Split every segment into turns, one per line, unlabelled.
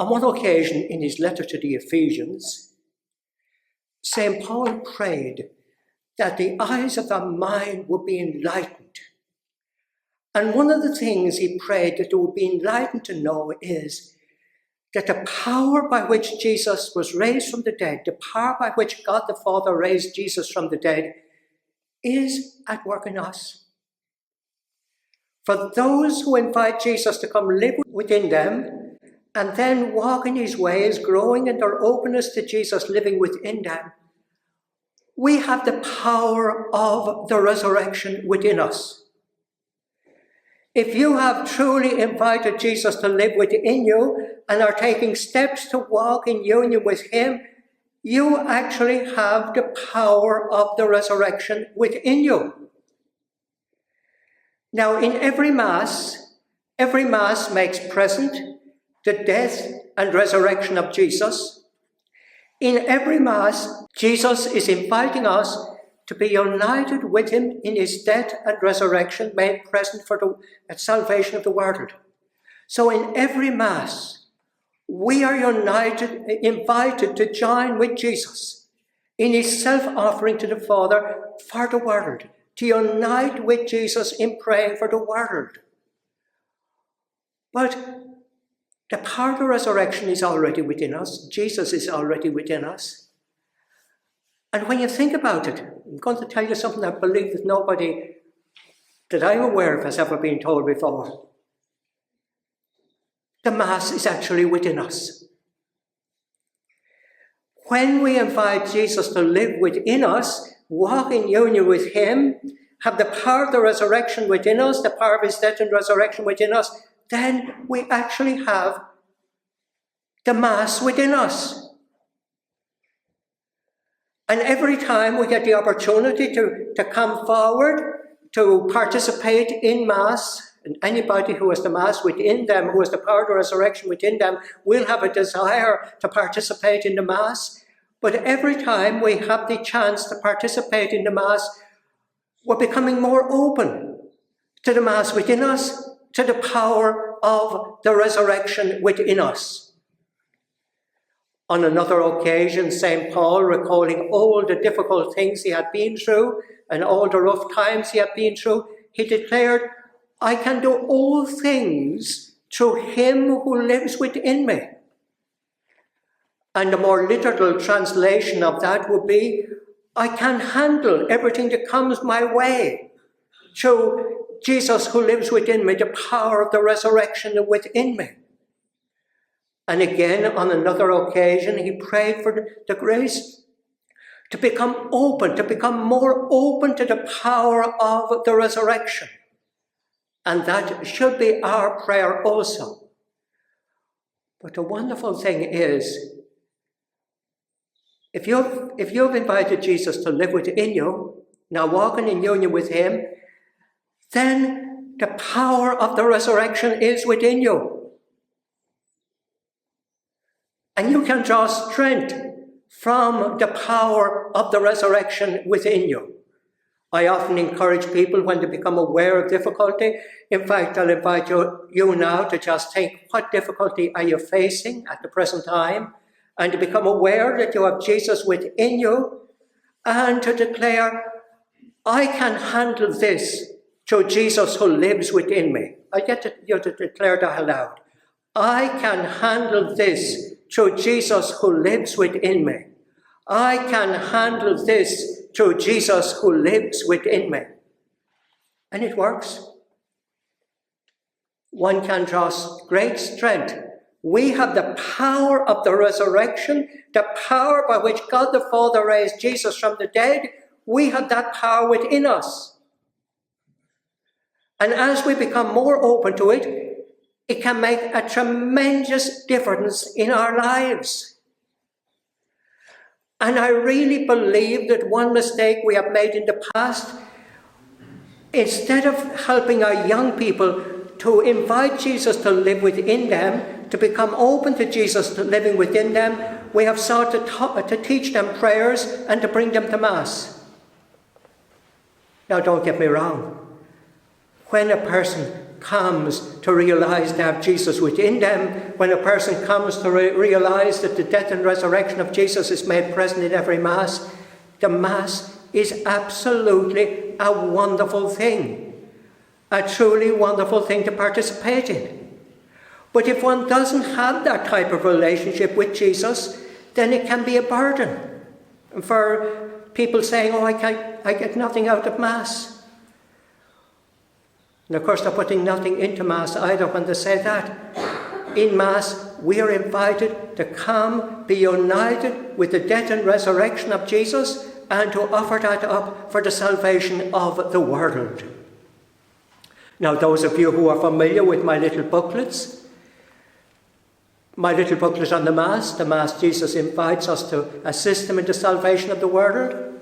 On one occasion in his letter to the Ephesians, St. Paul prayed that the eyes of their mind would be enlightened. And one of the things he prayed that they would be enlightened to know is that the power by which Jesus was raised from the dead, the power by which God the Father raised Jesus from the dead, is at work in us. For those who invite Jesus to come live within them and then walk in his ways, growing in their openness to Jesus living within them, we have the power of the resurrection within us. If you have truly invited Jesus to live within you and are taking steps to walk in union with him, you actually have the power of the resurrection within you. Now, in every Mass makes present the death and resurrection of Jesus. In every Mass, Jesus is inviting us to be united with him in his death and resurrection made present for the salvation of the world. So in every Mass, we are invited to join with Jesus in his self-offering to the Father for the world, to unite with Jesus in praying for the world. But the power of the resurrection is already within us. Jesus is already within us. And when you think about it, I'm going to tell you something I believe that nobody that I'm aware of has ever been told before. The Mass is actually within us. When we invite Jesus to live within us, walk in union with him, have the power of the resurrection within us, the power of his death and resurrection within us, then we actually have the Mass within us. And every time we get the opportunity to come forward, to participate in Mass, and anybody who has the Mass within them, who has the power of the resurrection within them, will have a desire to participate in the Mass. But every time we have the chance to participate in the Mass, we're becoming more open to the Mass within us, to the power of the resurrection within us. On another occasion, St. Paul, recalling all the difficult things he had been through and all the rough times he had been through, he declared, I can do all things through him who lives within me. And the more literal translation of that would be, I can handle everything that comes my way through Jesus who lives within me, the power of the resurrection within me. And again, on another occasion, he prayed for the grace to become open, to become more open to the power of the resurrection. And that should be our prayer also. But the wonderful thing is, if you've invited Jesus to live within you, now walking in union with him, then the power of the resurrection is within you. And you can draw strength from the power of the resurrection within you. I often encourage people when they become aware of difficulty. In fact, I'll invite you now to just think, what difficulty are you facing at the present time? And to become aware that you have Jesus within you, and to declare, I can handle this through Jesus who lives within me. I get you to declare that aloud. I can handle this through Jesus who lives within me. I can handle this through Jesus who lives within me. And it works. One can draw great strength. We have the power of the resurrection, the power by which God the Father raised Jesus from the dead. We have that power within us. And as we become more open to it, it can make a tremendous difference in our lives. And I really believe that one mistake we have made in the past, instead of helping our young people to invite Jesus to live within them, to become open to Jesus living within them, we have sought to teach them prayers and to bring them to Mass. Now, don't get me wrong. When a person comes to realize they have Jesus within them, when a person comes to realize that the death and resurrection of Jesus is made present in every Mass, the Mass is absolutely a wonderful thing, a truly wonderful thing to participate in. But if one doesn't have that type of relationship with Jesus, then it can be a burden for people saying, oh, I get nothing out of Mass. And of course, they're putting nothing into Mass either when they say that. In Mass, we are invited to come, be united with the death and resurrection of Jesus, and to offer that up for the salvation of the world. Now, those of you who are familiar with my little booklets, my little booklet on the Mass Jesus invites us to assist him in the salvation of the world.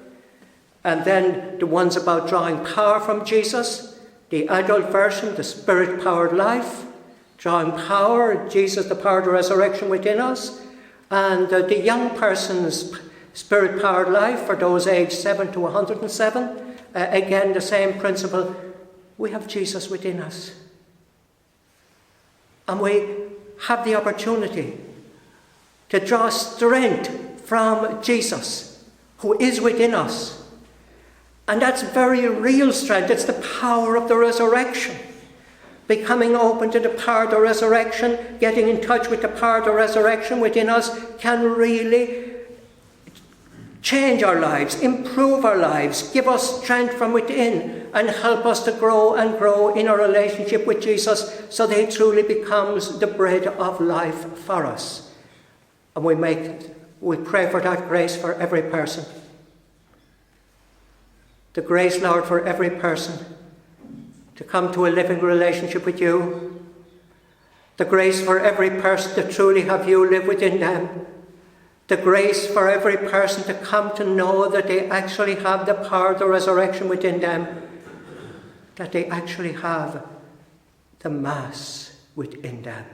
And then the ones about drawing power from Jesus, the adult version, the Spirit-powered life, drawing power, Jesus, the power of the resurrection within us, and the young person's Spirit-powered life for those aged 7 to 107. Again, the same principle. We have Jesus within us. And we have the opportunity to draw strength from Jesus, who is within us. And that's very real strength. It's the power of the resurrection. Becoming open to the power of the resurrection, getting in touch with the power of the resurrection within us can really change our lives, improve our lives, give us strength from within, and help us to grow and grow in our relationship with Jesus so that he truly becomes the bread of life for us. And we pray for that grace for every person. The grace, Lord, for every person to come to a living relationship with you. The grace for every person to truly have you live within them. The grace for every person to come to know that they actually have the power of the resurrection within them. That they actually have the Mass within them.